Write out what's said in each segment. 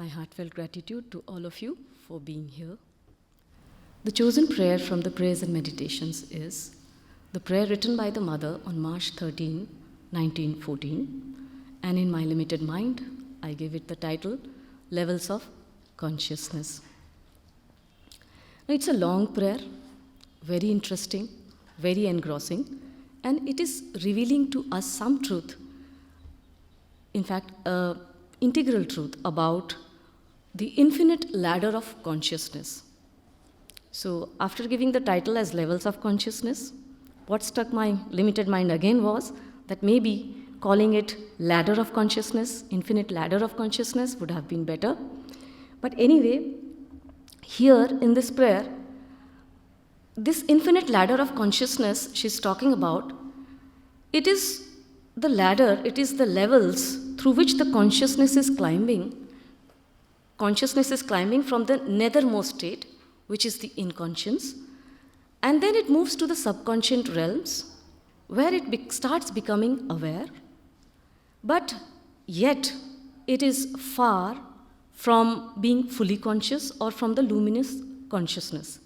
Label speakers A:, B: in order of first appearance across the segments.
A: My heartfelt gratitude to all of you for being here. The chosen prayer from the Prayers and Meditations is the prayer written by the Mother on March 13, 1914, and in my limited mind, I give it the title, Levels of Consciousness. Now, it's a long prayer, very interesting, very engrossing, and it is revealing to us some truth, in fact, integral truth about the infinite ladder of consciousness. So after giving the title as Levels of Consciousness, what struck my limited mind again was that maybe calling it Ladder of Consciousness, Infinite Ladder of Consciousness would have been better. But anyway, here in this prayer, this infinite ladder of consciousness she's talking about, it is the ladder, it is the levels through which the consciousness is climbing. Consciousness is climbing from the nethermost state, which is the inconscious, and then it moves to the subconscious realms, where it starts becoming aware, but yet it is far from being fully conscious or from the luminous consciousness.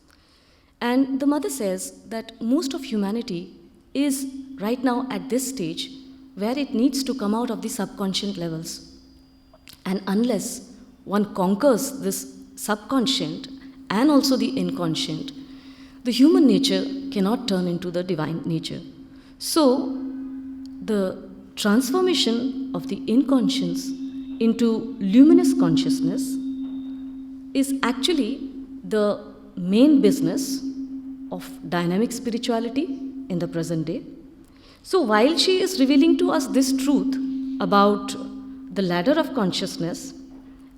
A: And the Mother says that most of humanity is right now at this stage where it needs to come out of the subconscious levels. And unless one conquers this subconscious and also the inconscient, the human nature cannot turn into the divine nature. So, the transformation of the inconscious into luminous consciousness is actually the main business of dynamic spirituality in the present day. So while she is revealing to us this truth about the ladder of consciousness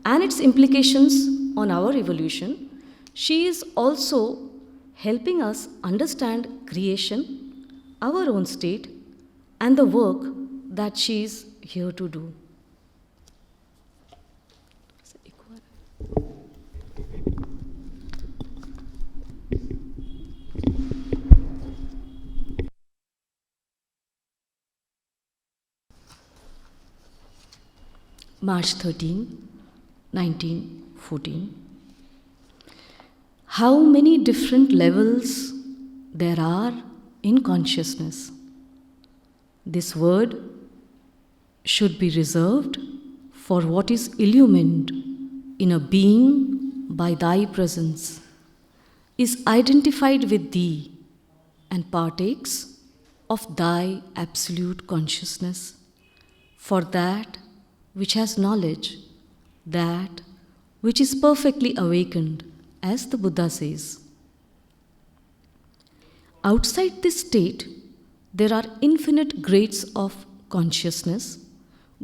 A: and its implications on our evolution, she is also helping us understand creation, our own state, and the work that she is here to do. March 13, 1914. How many different levels there are in consciousness. This word should be reserved for what is illumined in a being by thy presence, is identified with thee, and partakes of thy absolute consciousness. For that which has knowledge, that which is perfectly awakened, as the Buddha says. Outside this state, there are infinite grades of consciousness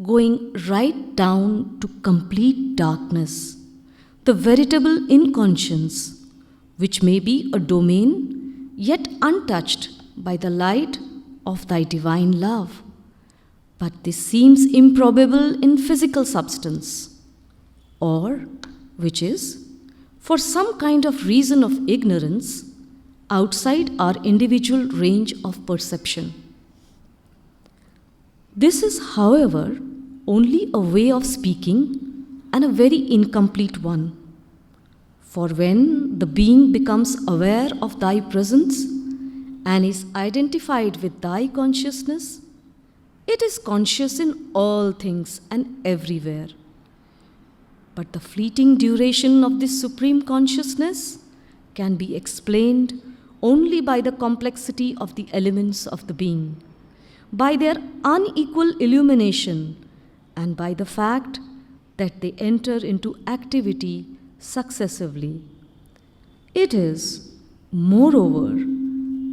A: going right down to complete darkness, the veritable inconscience, which may be a domain yet untouched by the light of thy divine love. But this seems improbable in physical substance, or which is, for some kind of reason of ignorance, outside our individual range of perception. This is, however, only a way of speaking and a very incomplete one. For when the being becomes aware of thy presence and is identified with thy consciousness, it is conscious in all things and everywhere. But the fleeting duration of this supreme consciousness can be explained only by the complexity of the elements of the being, by their unequal illumination, and by the fact that they enter into activity successively. It is, moreover,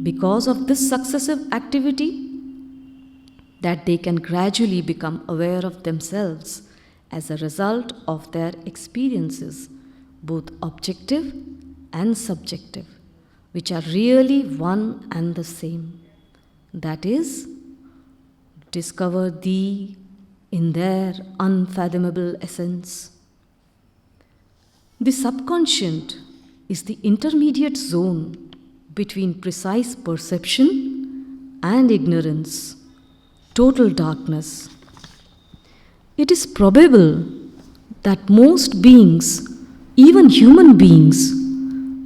A: because of this successive activity that they can gradually become aware of themselves as a result of their experiences, both objective and subjective, which are really one and the same. That is, discover thee in their unfathomable essence. The subconscious is the intermediate zone between precise perception and ignorance, total darkness. It is probable that most beings, even human beings,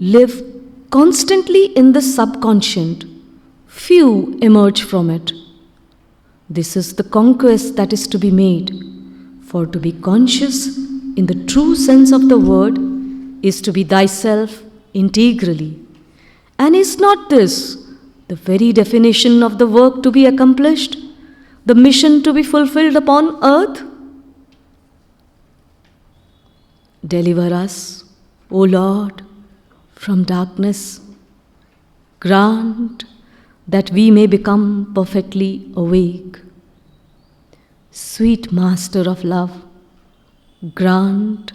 A: live constantly in the subconscious. Few emerge from it. This is the conquest that is to be made, for to be conscious in the true sense of the word is to be thyself integrally. And is not this the very definition of the work to be accomplished, the mission to be fulfilled upon earth? Deliver us, O Lord, from darkness. Grant that we may become perfectly awake. Sweet Master of love, grant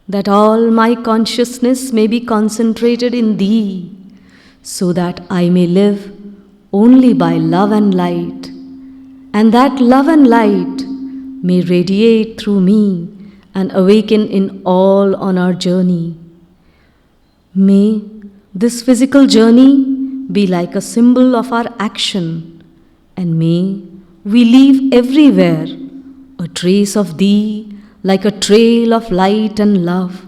A: that all my consciousness may be concentrated in Thee, so that I may live only by love and light, and that love and light may radiate through me and awaken in all on our journey. May this physical journey be like a symbol of our action, and may we leave everywhere a trace of Thee like a trail of light and love.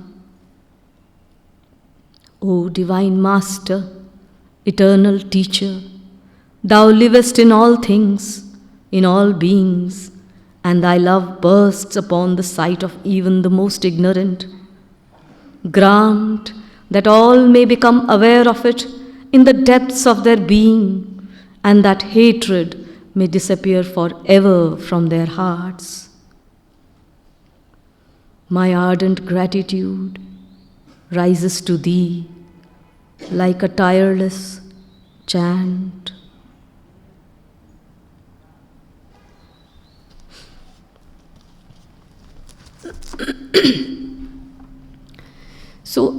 A: O Divine Master, Eternal Teacher, Thou livest in all things, in all beings, and Thy love bursts upon the sight of even the most ignorant. Grant that all may become aware of it in the depths of their being, and that hatred may disappear forever from their hearts. My ardent gratitude rises to Thee like a tireless chant. So,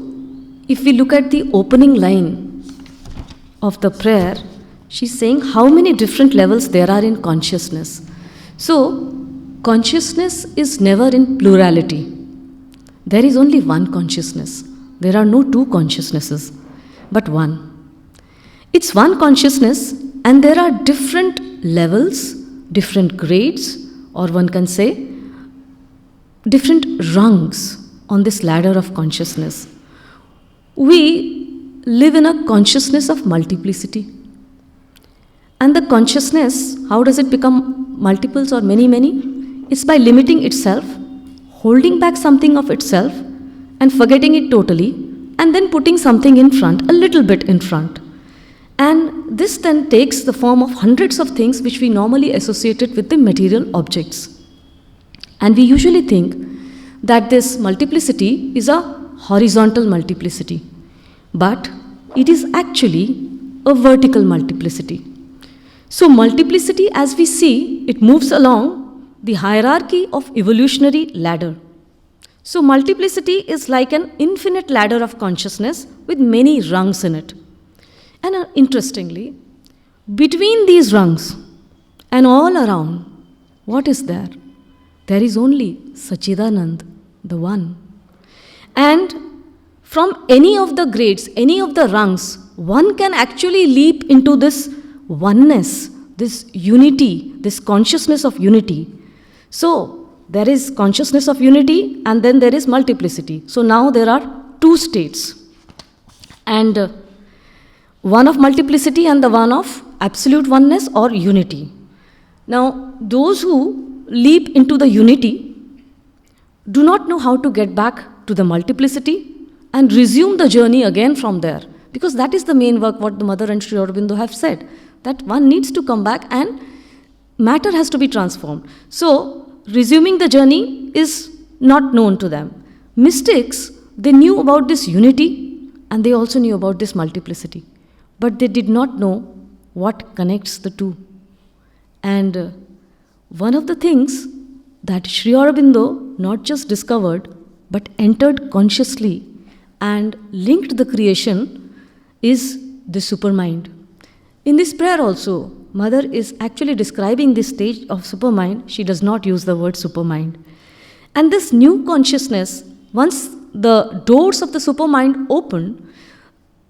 A: if we look at the opening line of the prayer, she's saying how many different levels there are in consciousness. So, consciousness is never in plurality. There is only one consciousness. There are no two consciousnesses, but one. It's one consciousness, and there are different levels, different grades, or one can say different rungs on this ladder of consciousness. We live in a consciousness of multiplicity. And the consciousness, how does it become multiples or many? It's by limiting itself, holding back something of itself, and forgetting it totally, and then putting something in front, a little bit in front. And this then takes the form of hundreds of things which we normally associate with the material objects. And we usually think that this multiplicity is a horizontal multiplicity, but it is actually a vertical multiplicity. So multiplicity, as we see, it moves along the hierarchy of evolutionary ladder. So multiplicity is like an infinite ladder of consciousness with many rungs in it. And interestingly, between these rungs and all around, what is there? There is only Sachidanand, the One. And from any of the grades, any of the rungs, one can actually leap into this oneness, this unity, this consciousness of unity. So there is consciousness of unity, and then there is multiplicity. So now there are two states. And one of multiplicity and the one of absolute oneness or unity. Now, those who leap into the unity do not know how to get back to the multiplicity and resume the journey again from there. Because that is the main work what the Mother and Sri Aurobindo have said, that one needs to come back and matter has to be transformed. So, resuming the journey is not known to them. Mystics, they knew about this unity and they also knew about this multiplicity. But they did not know what connects the two. And one of the things that Sri Aurobindo not just discovered, but entered consciously and linked the creation is the supermind. In this prayer also, Mother is actually describing this stage of supermind. She does not use the word supermind. And this new consciousness, once the doors of the supermind opened,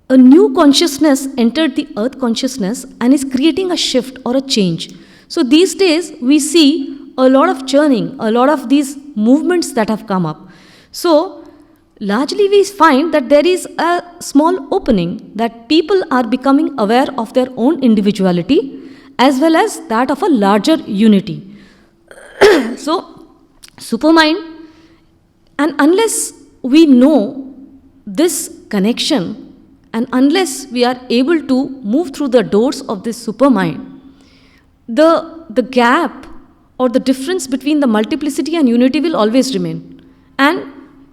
A: a new consciousness entered the earth consciousness and is creating a shift or a change. So these days we see a lot of churning, a lot of these movements that have come up. So, largely we find that there is a small opening, that people are becoming aware of their own individuality as well as that of a larger unity. So, supermind, and unless we know this connection, and unless we are able to move through the doors of this supermind, the gap or the difference between the multiplicity and unity will always remain. And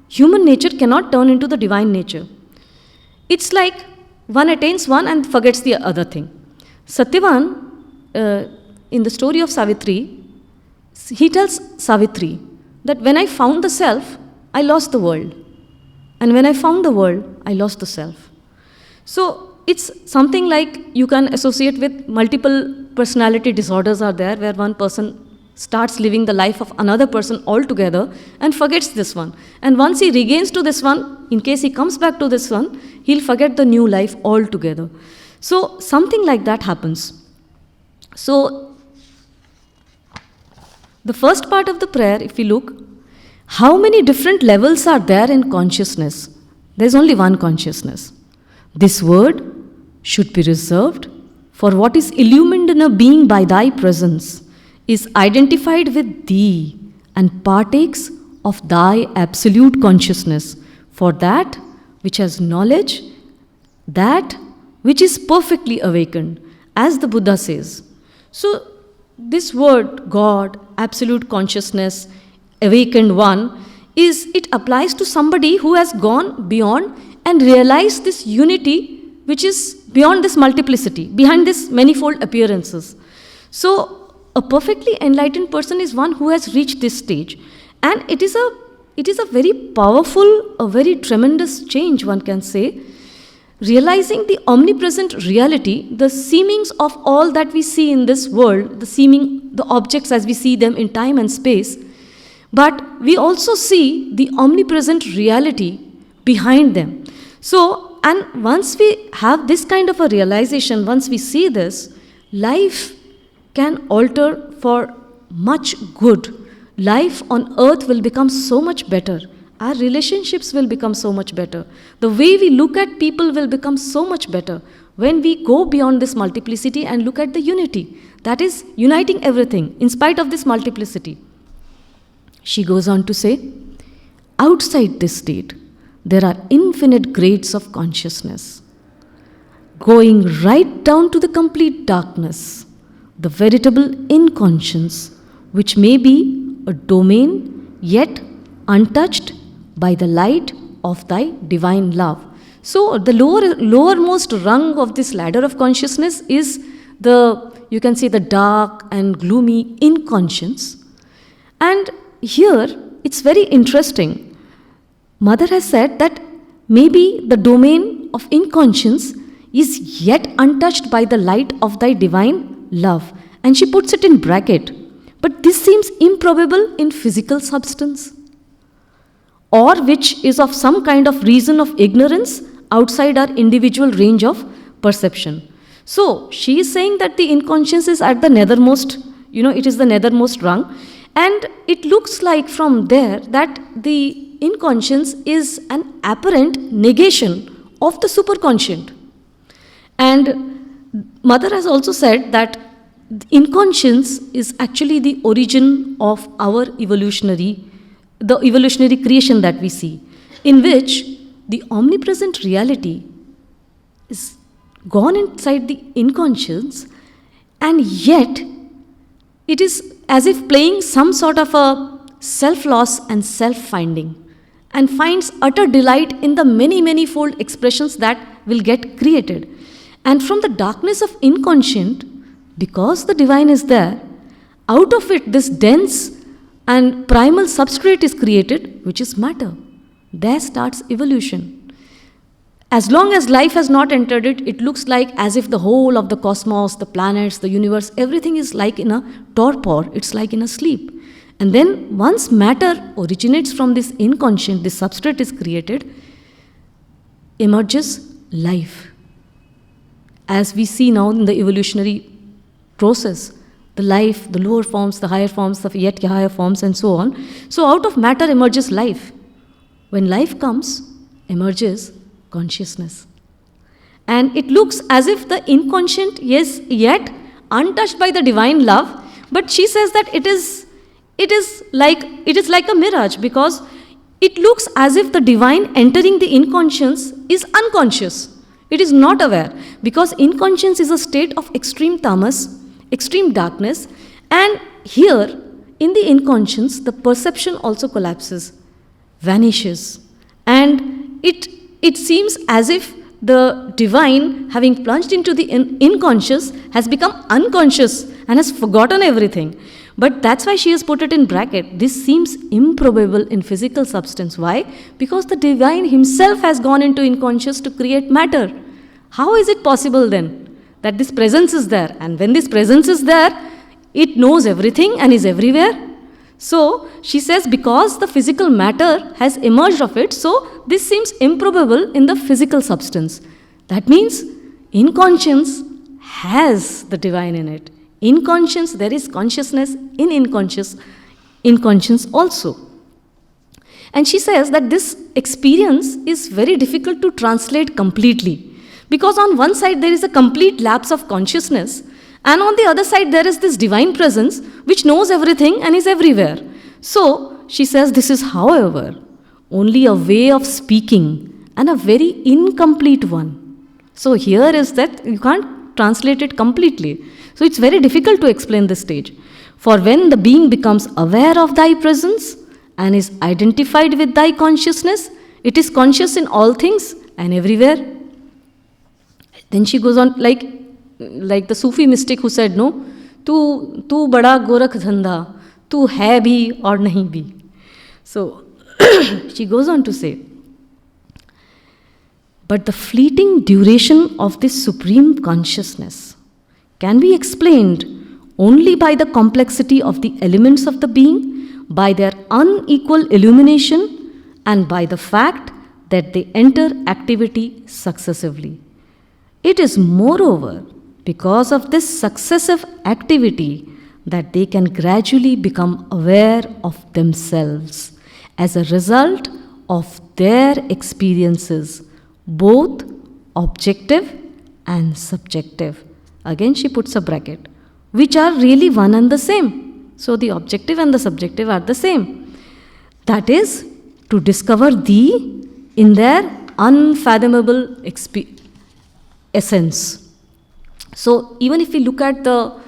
A: human nature cannot turn into the divine nature. It's like one attains one and forgets the other thing. Satyavan, in the story of Savitri, he tells Savitri that when I found the self, I lost the world. And when I found the world, I lost the self. So it's something like you can associate with multiple personality disorders are there, where one person starts living the life of another person altogether and forgets this one. And once he regains to this one, in case he comes back to this one, he'll forget the new life altogether. So something like that happens. So the first part of the prayer, if we look, how many different levels are there in consciousness? There's only one consciousness. This word should be reserved for what is illumined in a being by thy presence, is identified with thee and partakes of thy absolute consciousness, for that which has knowledge, that which is perfectly awakened, as the Buddha says. So this word, God, absolute consciousness, awakened one, it applies to somebody who has gone beyond and realized this unity which is beyond this multiplicity, behind this manifold appearances. So a perfectly enlightened person is one who has reached this stage. And it is a very powerful, a very tremendous change, one can say, realizing the omnipresent reality, the seemings of all that we see in this world, the objects as we see them in time and space, but we also see the omnipresent reality behind them. So, and once we have this kind of a realization, once we see this, life can alter for much good. Life on earth will become so much better. Our relationships will become so much better. The way we look at people will become so much better when we go beyond this multiplicity and look at the unity. That is uniting everything in spite of this multiplicity. She goes on to say, outside this state, there are infinite grades of consciousness, going right down to the complete darkness, the veritable inconscience, which may be a domain yet untouched by the light of thy divine love. So the lowermost rung of this ladder of consciousness is you can say the dark and gloomy inconscience. And here it's very interesting. Mother has said that maybe the domain of inconscience is yet untouched by the light of thy divine love. And she puts it in bracket. But this seems improbable in physical substance, or which is of some kind of reason of ignorance outside our individual range of perception. So she is saying that the inconscience is at the nethermost, it is the nethermost rung. And it looks like from there that the inconscience is an apparent negation of the superconscient. And Mother has also said that inconscience is actually the origin of our evolutionary creation that we see, in which the omnipresent reality is gone inside the inconscience, and yet it is as if playing some sort of a self-loss and self-finding, and finds utter delight in the many, many-fold expressions that will get created. And from the darkness of inconscient, because the divine is there, out of it this dense and primal substrate is created, which is matter. There starts evolution. As long as life has not entered it, it looks like as if the whole of the cosmos, the planets, the universe, everything is like in a torpor, it's like in a sleep. And then once matter originates from this inconscient, this substrate is created, emerges life. As we see now in the evolutionary process, the life, the lower forms, the higher forms, the yet higher forms, and so on. So out of matter emerges life. when life comes, emerges consciousness. And it looks as if the inconscient is yet untouched by the divine love, but she says that it is like a mirage, because it looks as if the divine entering the inconscious is unconscious. It is not aware, because inconscience is a state of extreme tamas, extreme darkness, and here in the inconscience the perception also collapses, vanishes, and it seems as if the divine, having plunged into the inconscious, has become unconscious and has forgotten everything. But that's why she has put it in bracket. This seems improbable in physical substance. Why? Because the divine himself has gone into unconscious to create matter. How is it possible then that this presence is there? And when this presence is there, it knows everything and is everywhere. So she says, because the physical matter has emerged of it, so this seems improbable in the physical substance. That means inconscience has the divine in it. Inconscience, there is consciousness in inconscience also. And she says that this experience is very difficult to translate completely, because on one side there is a complete lapse of consciousness, and on the other side there is this divine presence which knows everything and is everywhere. So she says this is, however, only a way of speaking, and a very incomplete one. So here is that you can't translate it completely. So it's very difficult to explain this stage. For when the being becomes aware of thy presence and is identified with thy consciousness, it is conscious in all things and everywhere. Then she goes on like the Sufi mystic who said, no, tu bada gorakh dhanda, tu hai bhi aur nahi bhi. So she goes on to say, but the fleeting duration of this supreme consciousness can be explained only by the complexity of the elements of the being, by their unequal illumination, and by the fact that they enter activity successively. It is moreover because of this successive activity that they can gradually become aware of themselves as a result of their experiences, both objective and subjective. Again she puts a bracket, which are really one and the same. So the objective and the subjective are the same. That is, to discover thee in their unfathomable essence. So even if we look at the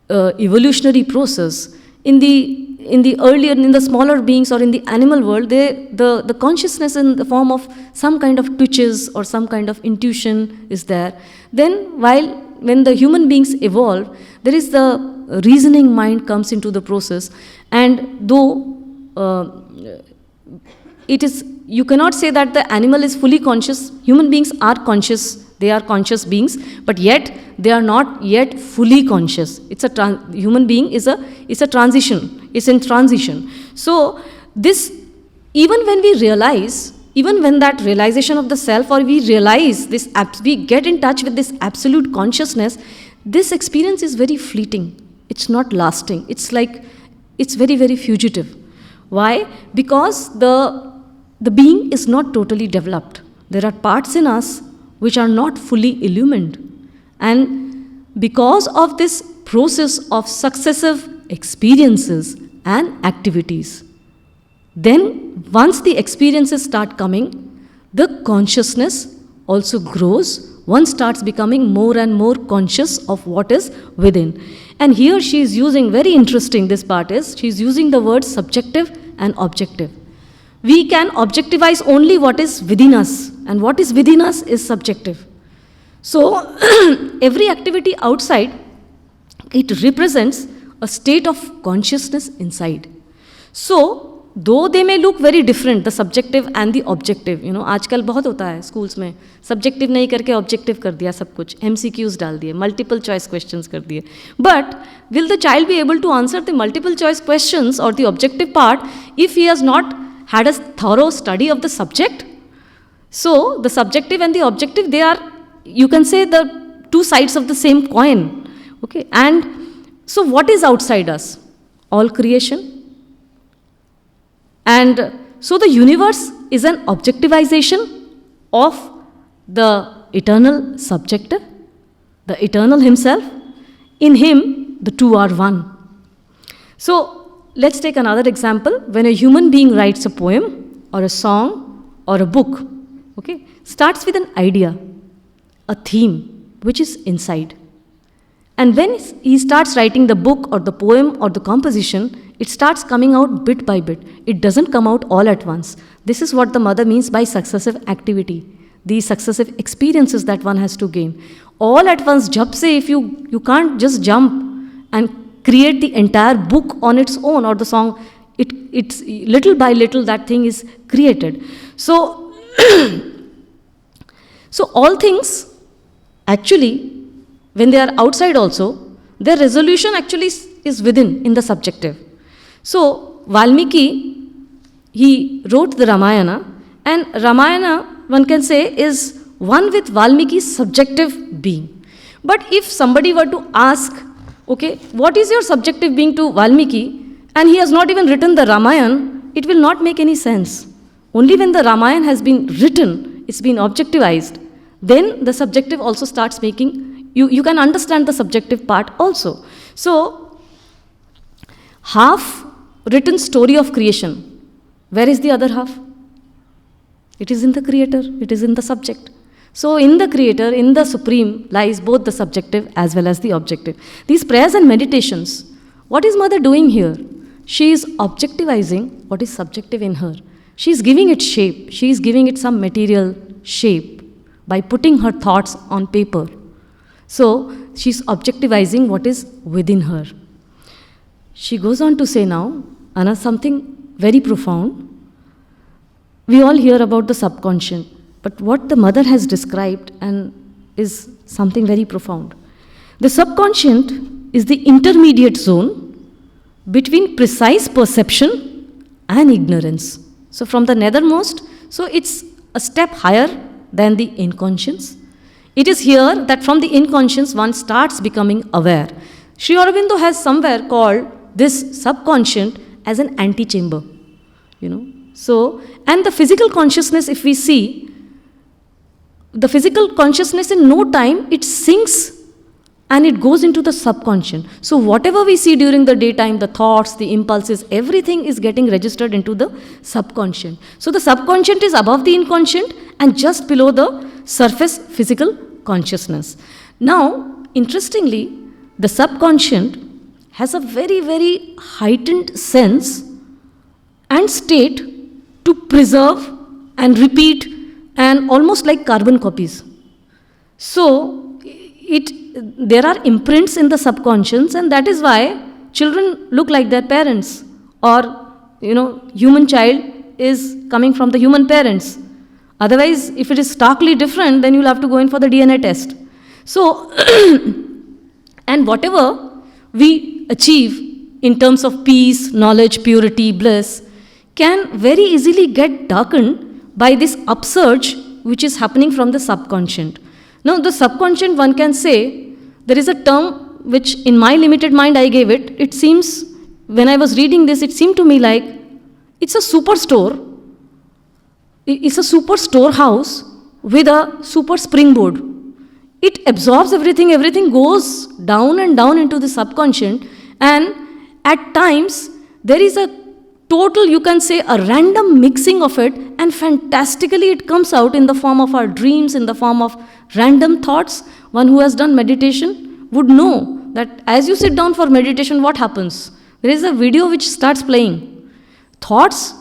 A: evolutionary process, in the smaller beings or in the animal world, the consciousness in the form of some kind of twitches or some kind of intuition is there. Then when the human beings evolve, there is the reasoning mind comes into the process, and though you cannot say that the animal is fully conscious, human beings are conscious, they are conscious beings, but yet they are not yet fully conscious. Human being is a transition, it's in transition. So this, even when we realize, even when that realization of the self, or we realize this, we get in touch with this absolute consciousness, this experience is very fleeting. It's not lasting. It's very, very fugitive. Why? Because the being is not totally developed. There are parts in us which are not fully illumined. And because of this process of successive experiences and activities, then once the experiences start coming, the consciousness also grows. One starts becoming more and more conscious of what is within. And here she is using, very interesting this part is, she is using the words subjective and objective. We can objectivize only what is within us, and what is within us is subjective. So every activity outside, it represents a state of consciousness inside. So though they may look very different, the subjective and the objective, आजकल बहुत होता है schools में, subjective नहीं करके objective कर दिया सब कुछ, MCQs डाल दिए, multiple choice questions कर दिए. But will the child be able to answer the multiple choice questions or the objective part if he has not had a thorough study of the subject? So the subjective and the objective, they are, you can say, the two sides of the same coin. Okay, and so what is outside us? All creation. And so the universe is an objectivization of the eternal subjective, the eternal himself. In him, the two are one. So, let's take another example. When a human being writes a poem or a song or a book, okay, starts with an idea, a theme, which is inside. And when he starts writing the book or the poem or the composition, it starts coming out bit by bit. It doesn't come out all at once. This is what the mother means by successive activity, these successive experiences that one has to gain. All at once, jab se, if you can't just jump and create the entire book on its own or the song, it's little by little that thing is created. So, so all things actually, when they are outside also, their resolution actually is within, in the subjective. So, Valmiki, he wrote the Ramayana, and Ramayana, one can say, is one with Valmiki's subjective being. But if somebody were to ask, okay, what is your subjective being to Valmiki, and he has not even written the Ramayana, it will not make any sense. Only when the Ramayana has been written, it's been objectivized, then the subjective also starts making, you can understand the subjective part also. So, half written story of creation, where is the other half? It is in the creator, it is in the subject. So, in the creator, in the supreme, lies both the subjective as well as the objective. These prayers and meditations, what is mother doing here? She is objectivizing what is subjective in her. She is giving it shape. She is giving it some material shape by putting her thoughts on paper. So, she is objectivizing what is within her. She goes on to say now, Anna, something very profound. We all hear about the subconscious, but what the mother has described and is something very profound. The subconscious is the intermediate zone between precise perception and ignorance. So from the nethermost, so it's a step higher than the inconscious. It is here that from the inconscious one starts becoming aware. Sri Aurobindo has somewhere called this subconscious as an antechamber, So, and the physical consciousness, if we see, the physical consciousness in no time, it sinks and it goes into the subconscious. So whatever we see during the daytime, the thoughts, the impulses, everything is getting registered into the subconscious. So the subconscious is above the inconscient and just below the surface physical consciousness. Now, interestingly, the subconscious has a very, very heightened sense and state to preserve and repeat and almost like carbon copies. So, there are imprints in the subconscious, and that is why children look like their parents, or human child is coming from the human parents. Otherwise, if it is starkly different, then you'll have to go in for the DNA test. So, and whatever we achieve in terms of peace, knowledge, purity, bliss, can very easily get darkened by this upsurge which is happening from the subconscious. Now, the subconscious, one can say, there is a term which in my limited mind I gave it. It seems, when I was reading this, it seemed to me like it's a superstore. It's a super storehouse with a super springboard. It absorbs everything, everything goes down and down into the subconscious, and at times there is a total, you can say, a random mixing of it, and fantastically it comes out in the form of our dreams, in the form of random thoughts. One who has done meditation would know that as you sit down for meditation, what happens? There is a video which starts playing. Thoughts,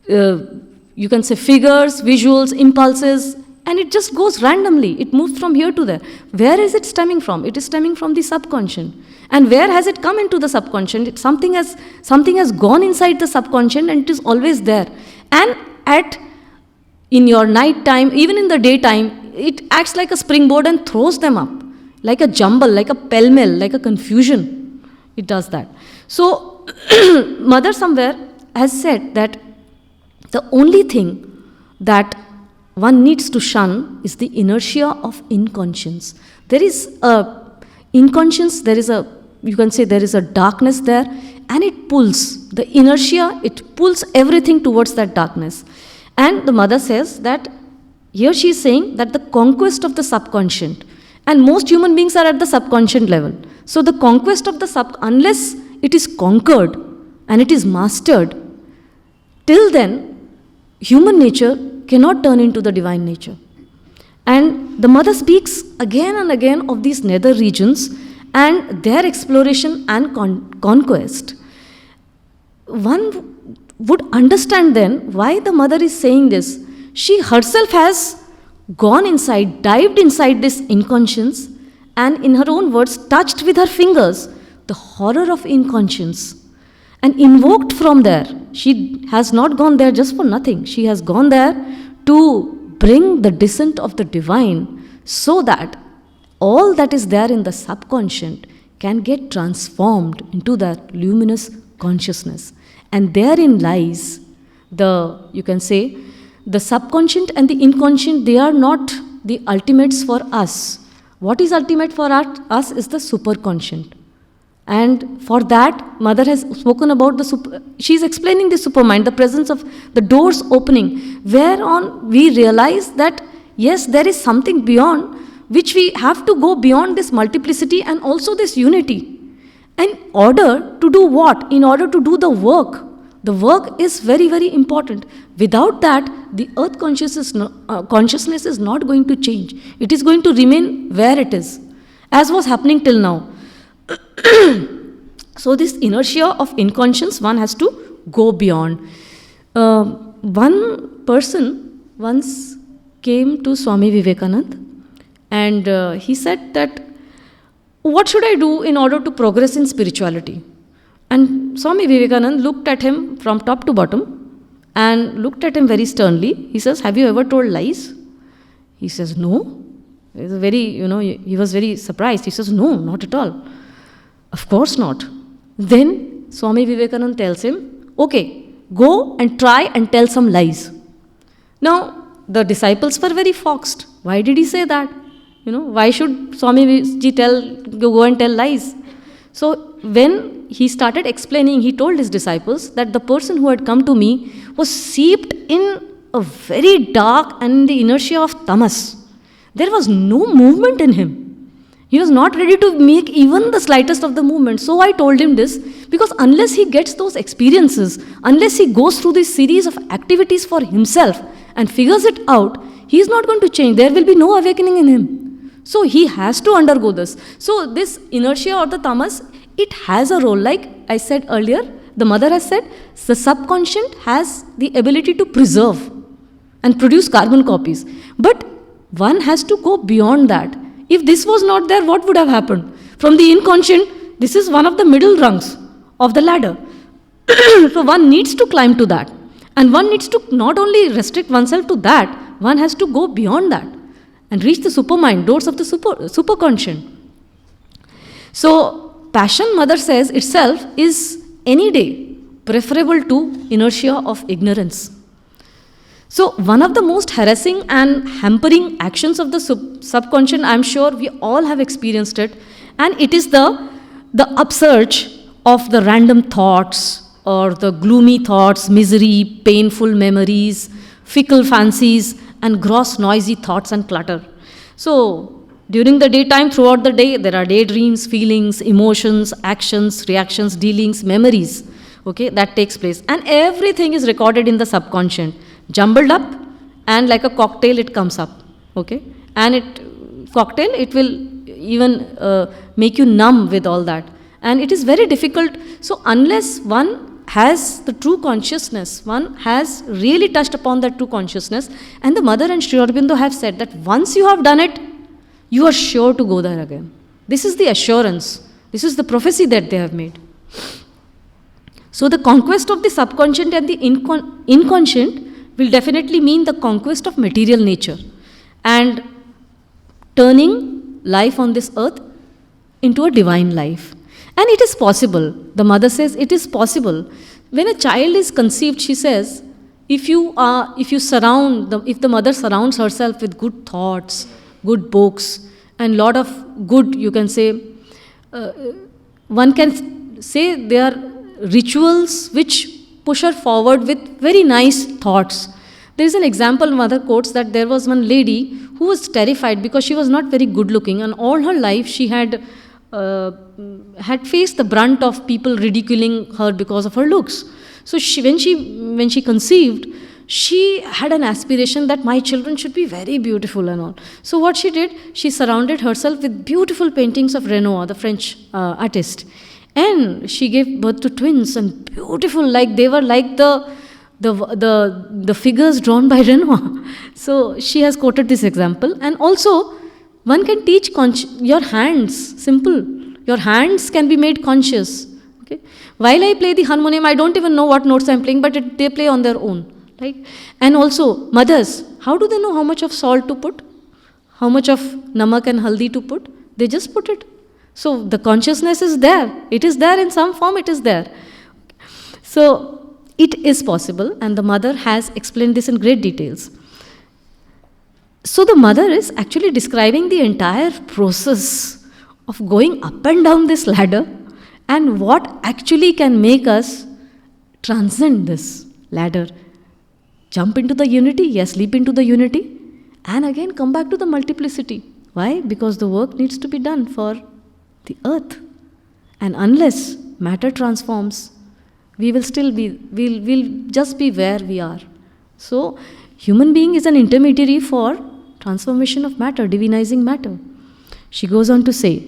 A: you can say figures, visuals, impulses, and it just goes randomly. It moves from here to there. Where is it stemming from? It is stemming from the subconscious. And where has it come into the subconscious? Something has gone inside the subconscious, and it is always there. And in your night time, even in the daytime, it acts like a springboard and throws them up. Like a jumble, like a pell-mell, like a confusion. It does that. So, Mother somewhere has said that the only thing that one needs to shun is the inertia of inconscience. There is a inconscience, you can say there is a darkness there, and it pulls, the inertia, it pulls everything towards that darkness. And the mother says that, here she is saying that the conquest of the subconscious, and most human beings are at the subconscious level. So the conquest of the unless it is conquered and it is mastered, till then, human nature cannot turn into the divine nature. And the mother speaks again and again of these nether regions and their exploration and conquest. One would understand then why the mother is saying this. She herself has gone inside, dived inside this inconscience, and in her own words, touched with her fingers the horror of inconscience and invoked from there. She has not gone there just for nothing. She has gone there to bring the descent of the divine so that all that is there in the subconscious can get transformed into that luminous consciousness. And therein lies you can say, the subconscious and the inconscient, they are not the ultimates for us. What is ultimate for us is the superconscient. And for that, Mother has spoken about she is explaining the supermind, the presence of the doors opening, whereon we realize that, yes, there is something beyond, which we have to go beyond this multiplicity and also this unity. In order to do what? In order to do the work. The work is very, very important. Without that, the earth consciousness is not going to change. It is going to remain where it is, as was happening till now. So this inertia of inconscience, one has to go beyond. One person once came to Swami Vivekananda and he said that, what should I do in order to progress in spirituality? And Swami Vivekananda looked at him from top to bottom and looked at him very sternly. He says, have you ever told lies? He says, no. He was very surprised. He says, no, not at all. Of course not. Then Swami Vivekananda tells him, okay, go and try and tell some lies. Now, the disciples were very foxed. Why did he say that? Why should Swami ji go and tell lies? So when he started explaining, he told his disciples that the person who had come to me was seeped in a very dark and the inertia of tamas. There was no movement in him. He was not ready to make even the slightest of the movement. So I told him this, because unless he gets those experiences, unless he goes through this series of activities for himself and figures it out, he is not going to change. There will be no awakening in him. So he has to undergo this. So this inertia or the tamas, it has a role. Like I said earlier, the mother has said, the subconscious has the ability to preserve and produce carbon copies. But one has to go beyond that. If this was not there, what would have happened? From the inconscient, this is one of the middle rungs of the ladder. So one needs to climb to that. And one needs to not only restrict oneself to that, one has to go beyond that and reach the supermind, doors of the superconscious. So passion, mother says, itself is any day preferable to inertia of ignorance. So one of the most harassing and hampering actions of the subconscious, I'm sure we all have experienced it, and it is the upsurge of the random thoughts or the gloomy thoughts, misery, painful memories, fickle fancies, and gross noisy thoughts and clutter. So during the daytime, throughout the day, there are daydreams, feelings, emotions, actions, reactions, dealings, memories, okay, that takes place. And everything is recorded in the subconscious, jumbled up, and like a cocktail it comes up, okay. And it will even make you numb with all that. And it is very difficult. So unless one has the true consciousness, one has really touched upon that true consciousness, and the mother and Sri Aurobindo have said that once you have done it, you are sure to go there again. This is the assurance. This is the prophecy that they have made. So the conquest of the subconscious and the inconscient will definitely mean the conquest of material nature and turning life on this earth into a divine life. And it is possible. The mother says it is possible. When a child is conceived, she says, if the mother surrounds herself with good thoughts, good books, and lot of good, you can say, one can say they are rituals which push her forward with very nice thoughts. There is an example mother quotes that there was one lady who was terrified because she was not very good looking, and all her life she uh, had faced the brunt of people ridiculing her because of her looks. So when she conceived, she had an aspiration that my children should be very beautiful and all. So what she did, she surrounded herself with beautiful paintings of Renoir, the French artist, and she gave birth to twins, and beautiful, like they were like the figures drawn by Renoir. So she has quoted this example. And also, one can teach your hands, simple. Your hands can be made conscious. Okay? While I play the harmonium, I don't even know what notes I'm playing, but they play on their own. Right? And also, mothers, how do they know how much of salt to put? How much of namak and haldi to put? They just put it. So the consciousness is there. It is there in some form, it is there. So it is possible, and the mother has explained this in great details. So the mother is actually describing the entire process of going up and down this ladder, and what actually can make us transcend this ladder. Jump into the unity, yes, leap into the unity, and again come back to the multiplicity. Why? Because the work needs to be done for the earth. And unless matter transforms, we will still be, we'll just be where we are. So, human being is an intermediary for transformation of matter, divinizing matter. She goes on to say,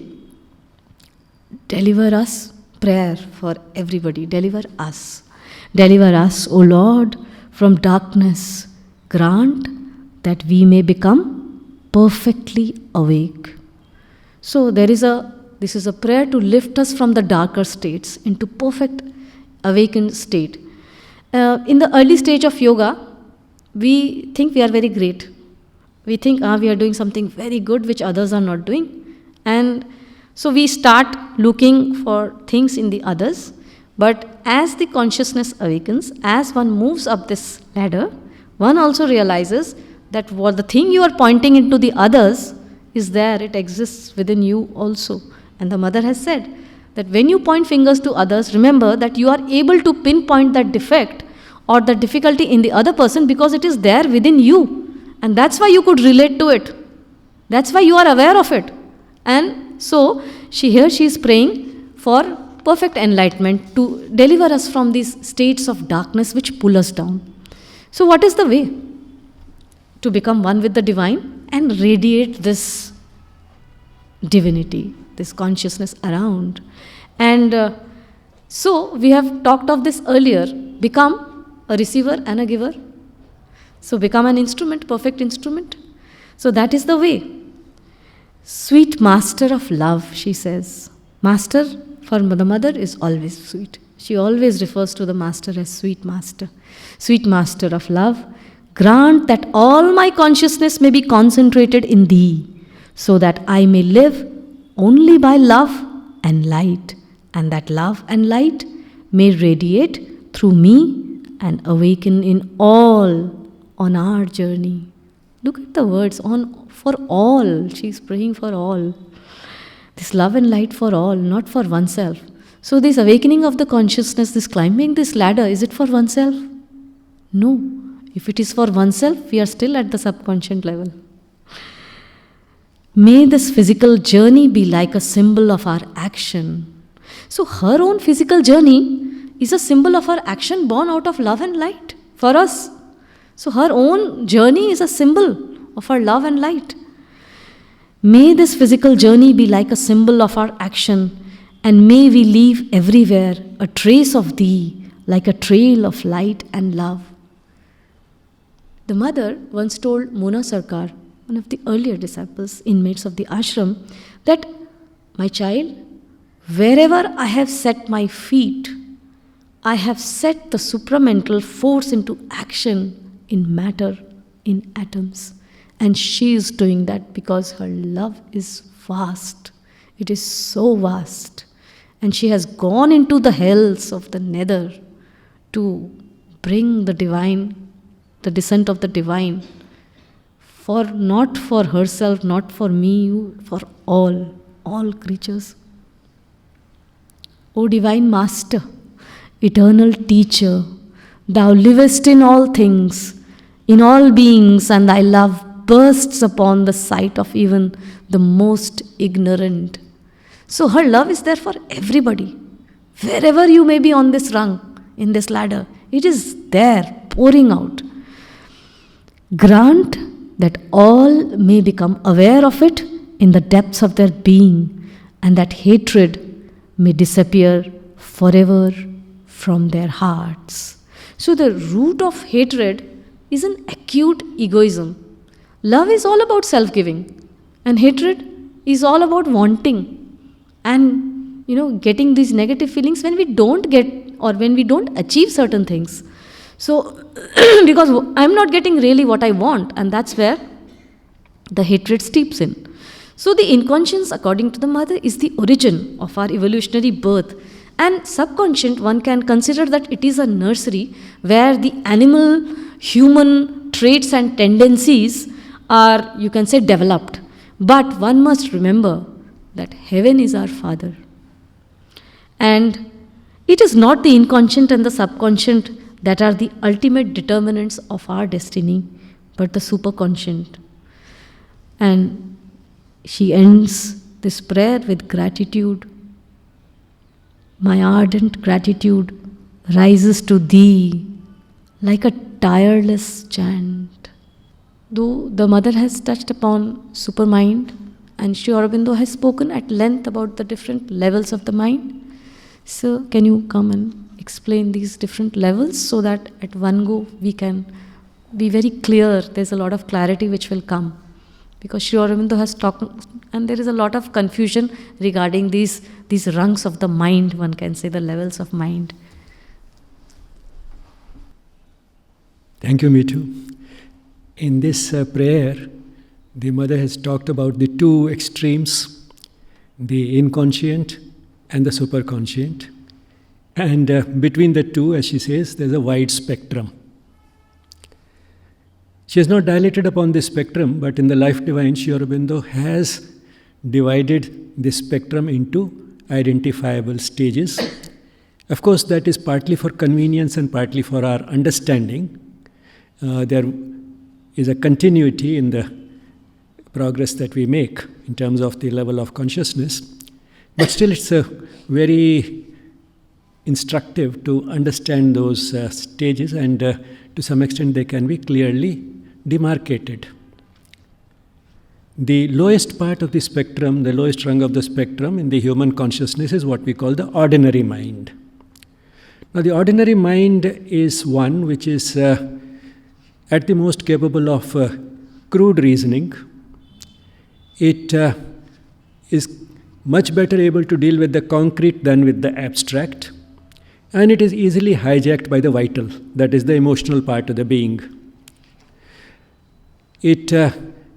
A: deliver us, prayer for everybody, deliver us. Deliver us, O Lord, from darkness. Grant that we may become perfectly awake. So this is a prayer to lift us from the darker states into perfect awakened state. In the early stage of yoga, we think we are very great. We think we are doing something very good which others are not doing. And so we start looking for things in the others. But as the consciousness awakens, as one moves up this ladder, one also realizes that what the thing you are pointing into the others is there, it exists within you also. And the mother has said that when you point fingers to others, remember that you are able to pinpoint that defect or the difficulty in the other person because it is there within you. And that's why you could relate to it. That's why you are aware of it. And so she is praying for perfect enlightenment to deliver us from these states of darkness which pull us down. So what is the way? To become one with the divine and radiate this divinity, this consciousness around. And so we have talked of this earlier. Become a receiver and a giver. So become an instrument, perfect instrument. So that is the way. Sweet master of love, she says. Master for the mother is always sweet. She always refers to the master as sweet master. Sweet master of love, grant that all my consciousness may be concentrated in thee, so that I may live only by love and light, and that love and light may radiate through me and awaken in all on our journey. Look at the words, on for all. She's praying for all. This love and light for all, not for oneself. So this awakening of the consciousness, this climbing this ladder, is it for oneself? No. If it is for oneself, we are still at the subconscious level. May this physical journey be like a symbol of our action. So her own physical journey is a symbol of her action born out of love and light for us. So her own journey is a symbol of her love and light. May this physical journey be like a symbol of our action, and may we leave everywhere a trace of thee, like a trail of light and love. The mother once told Mona Sarkar, one of the earlier disciples, inmates of the ashram, that, my child, wherever I have set my feet, I have set the supramental force into action in matter, in atoms. And she is doing that because her love is vast. It is so vast. And she has gone into the hells of the nether to bring the divine, the descent of the divine, for not for herself, not for me, for all creatures. O Divine Master, eternal Teacher, Thou livest in all things. in all beings, and thy love bursts upon the sight of even the most ignorant. So her love is there for everybody. Wherever you may be on this rung, in this ladder, it is there, pouring out. Grant that all may become aware of it in the depths of their being, and that hatred may disappear forever from their hearts. So the root of hatred is an acute egoism. Love is all about self-giving, and hatred is all about wanting and getting these negative feelings when we don't get or when we don't achieve certain things. So because I'm not getting really what I want, and that's where the hatred steeps in. So the inconscience, according to the mother, is the origin of our evolutionary birth. And subconscient, one can consider that it is a nursery where the animal, human traits and tendencies are, you can say, developed. But one must remember that heaven is our father. And it is not the inconscient and the subconscient that are the ultimate determinants of our destiny, but the superconscient. And she ends this prayer with gratitude. My ardent gratitude rises to thee like a tireless chant. Though the mother has touched upon supermind, and Sri Aurobindo has spoken at length about the different levels of the mind, so can you come and explain these different levels so that at one go we can be very clear? There's a lot of clarity which will come. Because Sri Aurobindo has talked, and there is a lot of confusion regarding these rungs of the mind, one can say, the levels of mind.
B: Thank you, Mithu. In this prayer, the mother has talked about the two extremes, the inconscient and the superconscient. And between the two, as she says, there's a wide spectrum. She has not dilated upon this spectrum, but in the Life Divine, Sri Aurobindo has divided this spectrum into identifiable stages. Of course, that is partly for convenience and partly for our understanding. There is a continuity in the progress that we make in terms of the level of consciousness. But still, it's very instructive to understand those stages, and to some extent they can be clearly demarcated. The lowest part of the spectrum, the lowest rung of the spectrum in the human consciousness is what we call the ordinary mind. Now, the ordinary mind is one which is at the most capable of crude reasoning. It is much better able to deal with the concrete than with the abstract, and it is easily hijacked by the vital, that is the emotional part of the being. It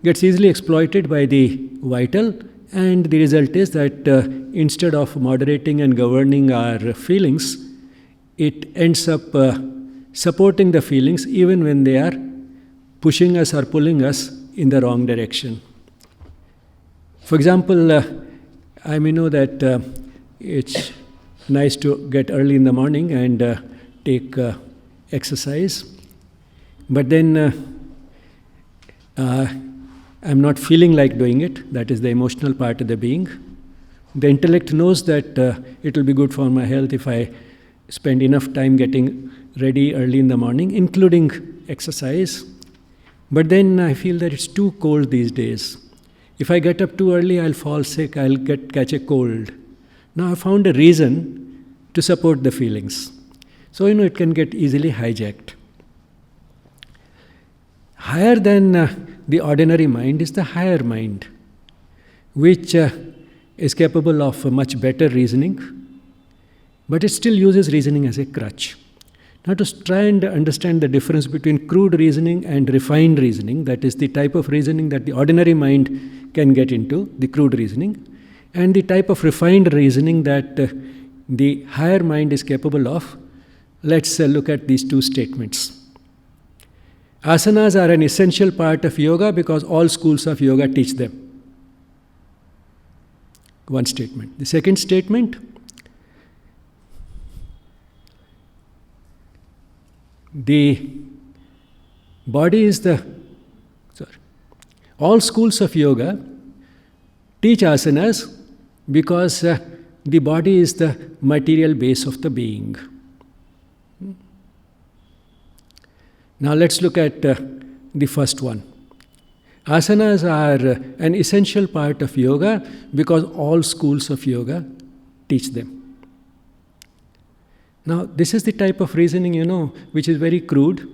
B: gets easily exploited by the vital, and the result is that instead of moderating and governing our feelings, it ends up supporting the feelings even when they are pushing us or pulling us in the wrong direction. For example, I may know that it's nice to get early in the morning and take exercise, but then I'm not feeling like doing it. That is the emotional part of the being. The intellect knows that it will be good for my health if I spend enough time getting ready early in the morning, including exercise. But then I feel that it's too cold these days. If I get up too early, I'll fall sick, I'll catch a cold. Now I found a reason to support the feelings. So, it can get easily hijacked. Higher than the ordinary mind is the higher mind, which is capable of much better reasoning, but it still uses reasoning as a crutch. Now, to try and understand the difference between crude reasoning and refined reasoning, that is the type of reasoning that the ordinary mind can get into, the crude reasoning, and the type of refined reasoning that the higher mind is capable of, let's look at these two statements. Asanas are an essential part of yoga because all schools of yoga teach them. One statement. The second statement, the body is the, sorry, all schools of yoga teach asanas because the body is the material base of the being. Now let's look at the first one. Asanas are an essential part of yoga because all schools of yoga teach them. Now, this is the type of reasoning, which is very crude.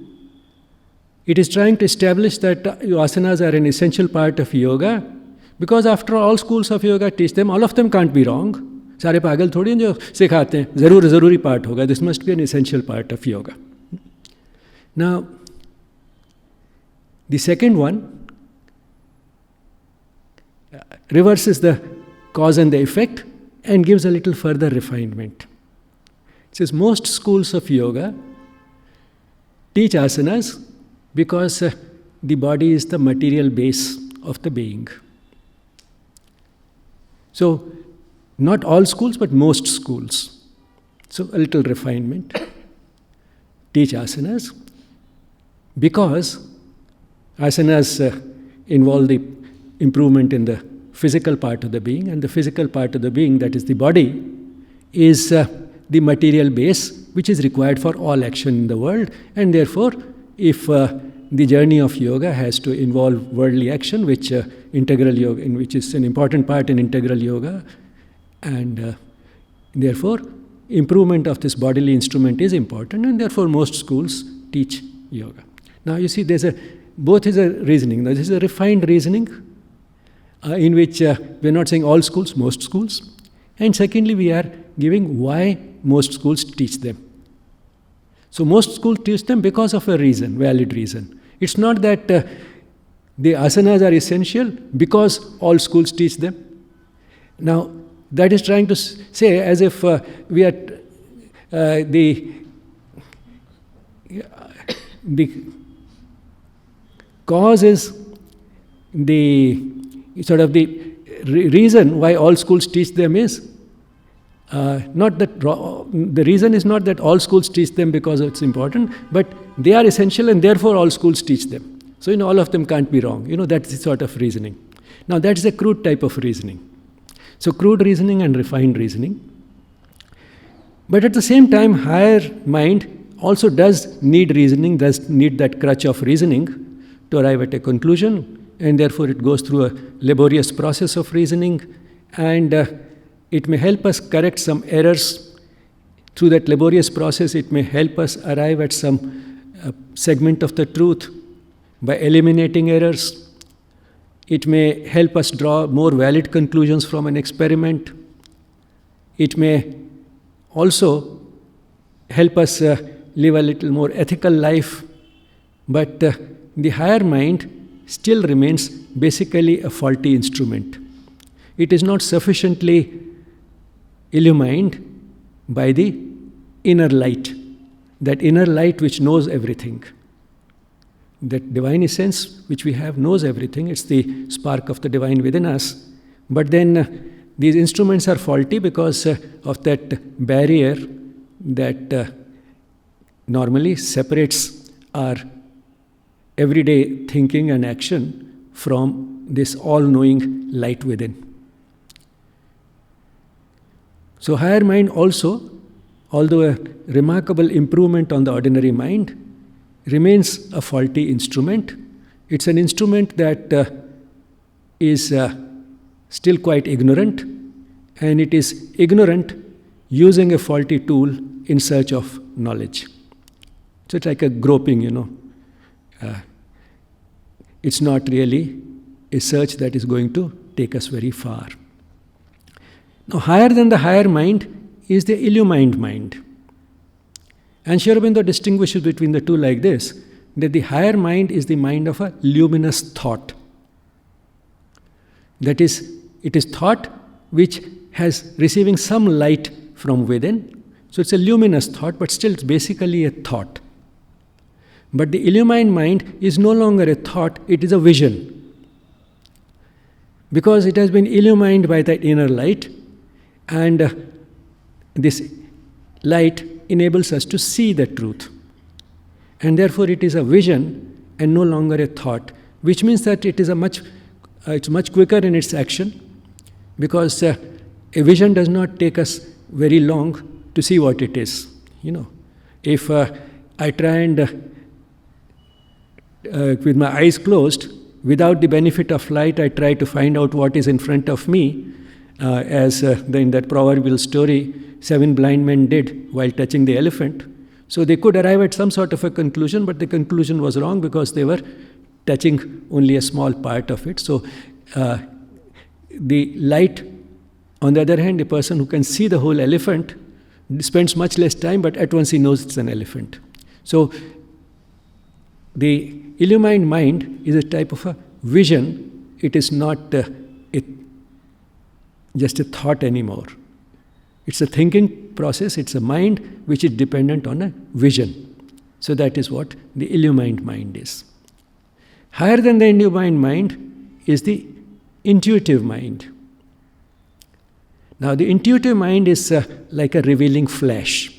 B: It is trying to establish that asanas are an essential part of yoga because after all schools of yoga teach them, all of them can't be wrong. सारे पागल थोड़ी हैं जो सिखाते हैं, ज़रूरी part होगा. This must be an essential part of yoga. Now, the second one reverses the cause and the effect and gives a little further refinement. It says most schools of yoga teach asanas because the body is the material base of the being. So, not all schools, but most schools. So, a little refinement. Teach asanas because asanas involve the improvement in the physical part of the being, and the physical part of the being, that is the body, is the material base which is required for all action in the world, and therefore, if the journey of yoga has to involve worldly action, which integral yoga, which is an important part in integral yoga, and therefore, improvement of this bodily instrument is important, and therefore most schools teach yoga. Now you see, both is a reasoning. Now this is a refined reasoning in which we are not saying all schools, most schools. And secondly, we are giving why most schools teach them. So most schools teach them because of a reason, valid reason. It's not that the asanas are essential because all schools teach them. Now, that is trying to say as if we are the cause is the sort of the reason why all schools teach them is not that the reason is not that all schools teach them because it's important, but they are essential and therefore all schools teach them. So all of them can't be wrong. That's the sort of reasoning. Now that's a crude type of reasoning. So crude reasoning and refined reasoning. But at the same time, higher mind also does need reasoning, does need that crutch of reasoning to arrive at a conclusion, and therefore it goes through a laborious process of reasoning, and it may help us correct some errors. Through that laborious process, it may help us arrive at some segment of the truth by eliminating errors. It may help us draw more valid conclusions from an experiment. It may also help us live a little more ethical life. But the higher mind still remains basically a faulty instrument. It is not sufficiently illumined by the inner light, that inner light which knows everything. That divine essence which we have knows everything. It's the spark of the divine within us. But then these instruments are faulty because of that barrier that normally separates our everyday thinking and action from this all-knowing light within. So higher mind also, although a remarkable improvement on the ordinary mind, remains a faulty instrument. It's an instrument that is still quite ignorant, and it is ignorant using a faulty tool in search of knowledge. So it's like a groping, it's not really a search that is going to take us very far. Now, higher than the higher mind is the illumined mind. And Sri Aurobindo distinguishes between the two like this, that the higher mind is the mind of a luminous thought. That is, it is thought which has receiving some light from within. So it's a luminous thought, but still it's basically a thought. But the illumined mind is no longer a thought, it is a vision. Because it has been illumined by that inner light, and this light enables us to see the truth. And therefore it is a vision and no longer a thought, which means that it is it's much quicker in its action, because a vision does not take us very long to see what it is. If I try and with my eyes closed, without the benefit of light, I try to find out what is in front of me, as in that proverbial story, 7 blind men did while touching the elephant. So they could arrive at some sort of a conclusion, but the conclusion was wrong because they were touching only a small part of it. So the light, on the other hand, a person who can see the whole elephant spends much less time, but at once he knows it's an elephant. So the illumined mind is a type of a vision. It is not just a thought anymore. It's a thinking process. It's a mind which is dependent on a vision. So that is what the illumined mind is. Higher than the illumined mind is the intuitive mind. Now, the intuitive mind is like a revealing flash.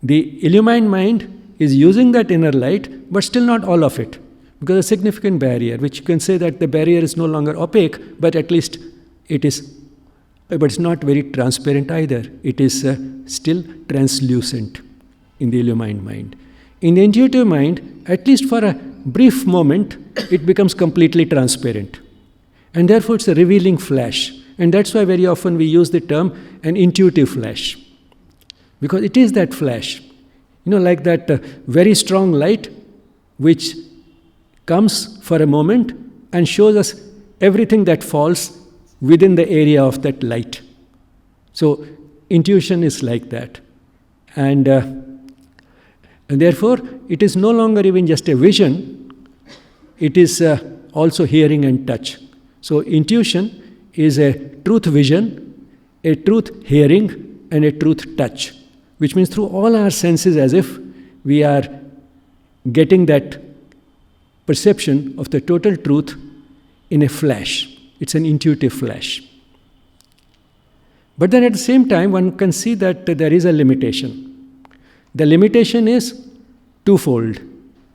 B: The illumined mind is using that inner light, but still not all of it, because a significant barrier, which you can say that the barrier is no longer opaque, but at least it is, but it's not very transparent either. It is still translucent in the illumined mind. In the intuitive mind, at least for a brief moment, it becomes completely transparent. And therefore, it's a revealing flash. And that's why very often we use the term an intuitive flash. Because it is that flash. Like that very strong light which comes for a moment and shows us everything that falls within the area of that light. So, intuition is like that. And therefore, it is no longer even just a vision, it is also hearing and touch. So, intuition is a truth vision, a truth hearing, and a truth touch, which means through all our senses, as if we are getting that perception of the total truth in a flash. It's an intuitive flash. But then at the same time, one can see that there is a limitation. The limitation is twofold.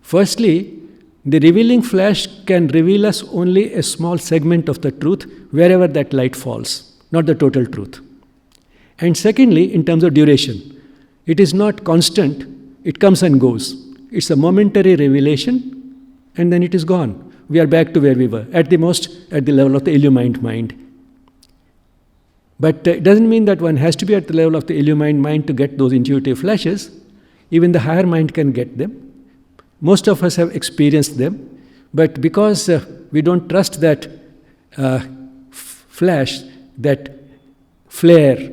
B: Firstly, the revealing flash can reveal us only a small segment of the truth wherever that light falls, not the total truth. And secondly, in terms of duration, it is not constant, it comes and goes. It's a momentary revelation and then it is gone. We are back to where we were, at the most at the level of the illumined mind. But it doesn't mean that one has to be at the level of the illumined mind to get those intuitive flashes. Even the higher mind can get them. Most of us have experienced them, but because we don't trust that flash, that flare,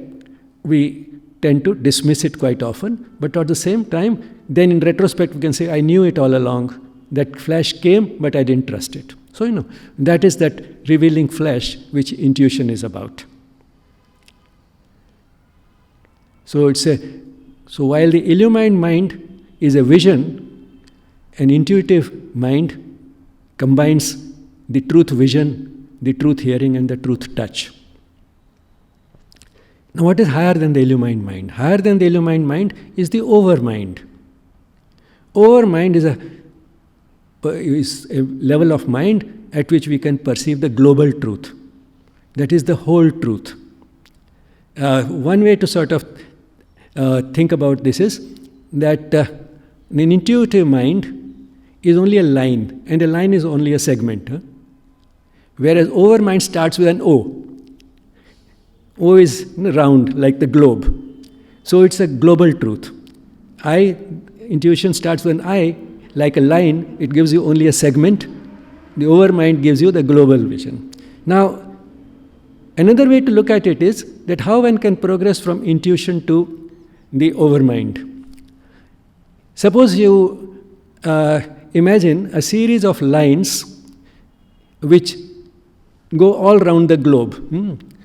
B: we tend to dismiss it quite often. But at the same time, then in retrospect, we can say, I knew it all along. That flash came, but I didn't trust it. So, that is that revealing flash which intuition is about. So while the illumined mind is a vision, an intuitive mind combines the truth vision, the truth hearing, and the truth touch. Now, what is higher than the illumined mind? Higher than the illumined mind is the overmind. Overmind is a level of mind at which we can perceive the global truth. That is the whole truth. One way to sort of think about this is that an intuitive mind is only a line, and a line is only a segment. Whereas overmind starts with an O. O is round, like the globe. So it's a global truth. Intuition starts with an I, like a line, it gives you only a segment. The overmind gives you the global vision. Now, another way to look at it is that how one can progress from intuition to the overmind. Suppose you imagine a series of lines which go all around the globe.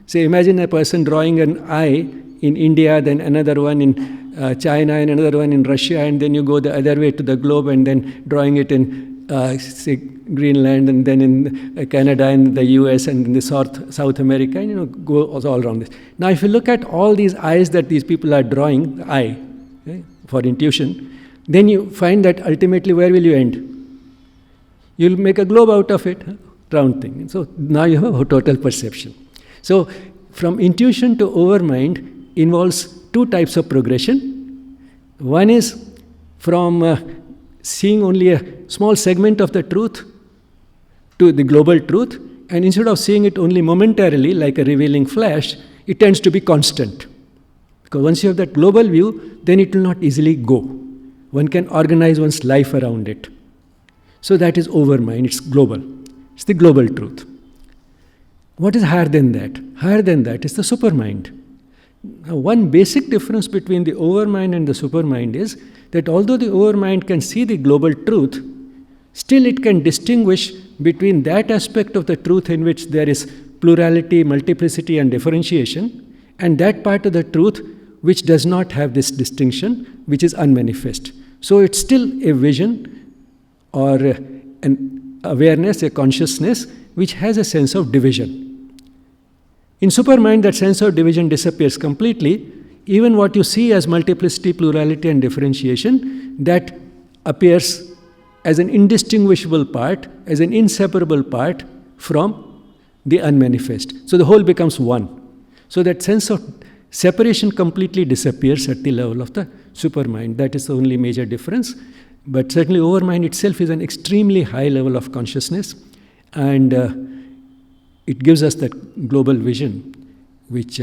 B: Say, imagine a person drawing an eye in India, then another one in China, and another one in Russia, and then you go the other way to the globe, and then drawing it in, say, Greenland, and then in Canada, and the US, and in the South America, and go all around this. Now, if you look at all these eyes that these people are drawing, for intuition, then you find that ultimately where will you end? You'll make a globe out of it, round thing. And so now you have a total perception. So from intuition to overmind involves two types of progression. One is from seeing only a small segment of the truth to the global truth, and instead of seeing it only momentarily like a revealing flash, it tends to be constant. Because once you have that global view, then it will not easily go. One can organize one's life around it. So that is overmind, it's global. It's the global truth. What is higher than that? Higher than that is the supermind. Now, one basic difference between the overmind and the supermind is that although the overmind can see the global truth, still it can distinguish between that aspect of the truth in which there is plurality, multiplicity and differentiation, and that part of the truth which does not have this distinction, which is unmanifest. So it's still a vision or an awareness, a consciousness, which has a sense of division. In supermind, that sense of division disappears completely. Even what you see as multiplicity, plurality and differentiation, that appears as an indistinguishable part, as an inseparable part from the unmanifest. So the whole becomes one. So that sense of separation completely disappears at the level of the supermind. That is the only major difference. But certainly overmind itself is an extremely high level of consciousness, and it gives us that global vision which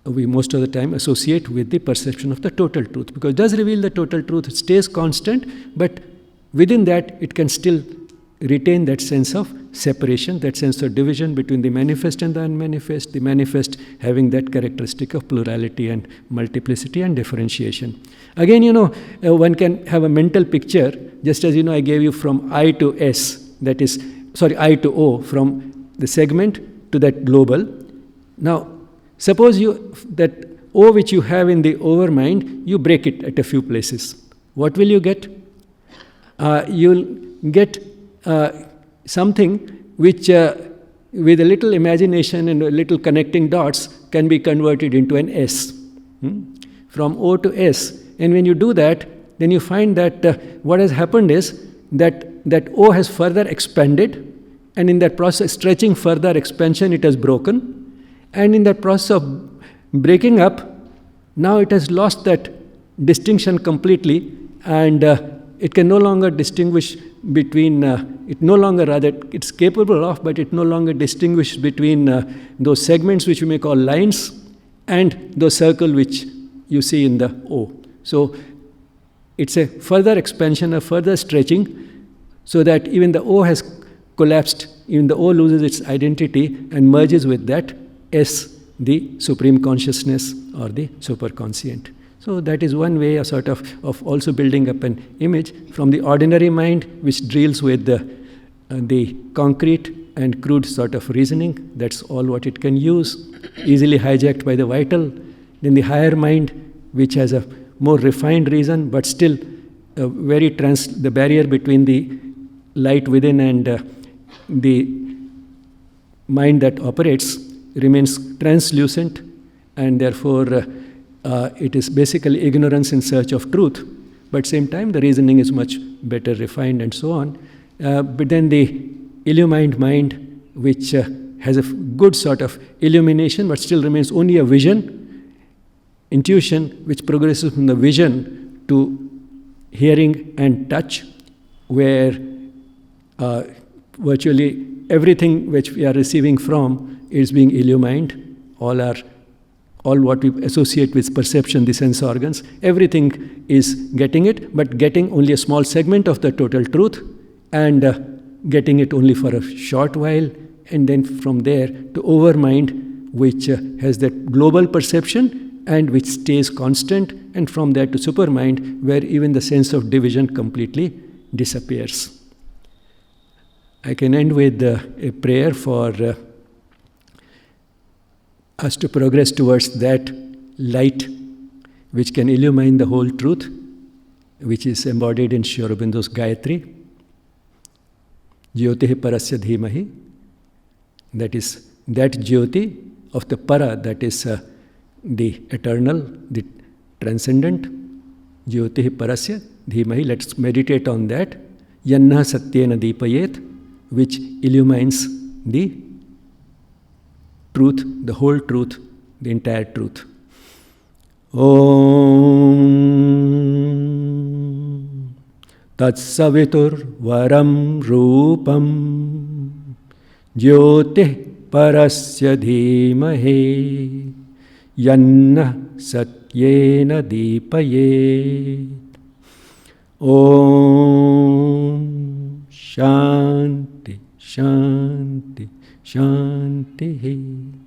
B: we most of the time associate with the perception of the total truth, because it does reveal the total truth. It stays constant, but within that it can still retain that sense of separation, that sense of division between the manifest and the unmanifest, the manifest having that characteristic of plurality and multiplicity and differentiation. Again, one can have a mental picture, just as I gave you from I to S, that is, I to O, from the segment to that global. Now, suppose that O which you have in the overmind, you break it at a few places. What will you get? You'll get something which, with a little imagination and a little connecting dots, can be converted into an S. From O to S. And when you do that, then you find that what has happened is that O has further expanded, and in that process, stretching further expansion, it has broken. And in that process of breaking up, now it has lost that distinction completely, and it can no longer distinguish between, it's capable of, but it no longer distinguishes between those segments which we may call lines and those circle which you see in the O. So it's a further expansion, a further stretching, so that even the O has collapsed, even the O loses its identity and merges with that S, the supreme consciousness or the superconscient. So that is one way of also building up an image from the ordinary mind, which deals with the concrete and crude sort of reasoning. That's all what it can use, easily hijacked by the vital. Then the higher mind, which has a more refined reason, but still the barrier between the light within and the mind that operates remains translucent, and therefore it is basically ignorance in search of truth. But at the same time, the reasoning is much better refined and so on. But then the illumined mind, which has a good sort of illumination, but still remains only a vision, intuition, which progresses from the vision to hearing and touch, where virtually everything which we are receiving from is being illumined. All what we associate with perception, the sense organs, everything is getting it, but getting only a small segment of the total truth, and getting it only for a short while, and then from there to overmind, which has that global perception and which stays constant, and from there to supermind, where even the sense of division completely disappears. I can end with a prayer for us to progress towards that light which can illumine the whole truth, which is embodied in Sri Aurobindo's Gayatri. Jyotihi parasya dhimahi. That is that Jyoti of the para, that is the eternal, the transcendent. Jyotihi parasya dhimahi. Let's meditate on that. Yanna satyena deepayet, which illumines the truth, the whole truth, the entire truth. Om Tatsavitur Varam Rupam Jyotih Parasya Dhimahe Yanna Satyena Deepayet. Om Shanti Shanti Shanti.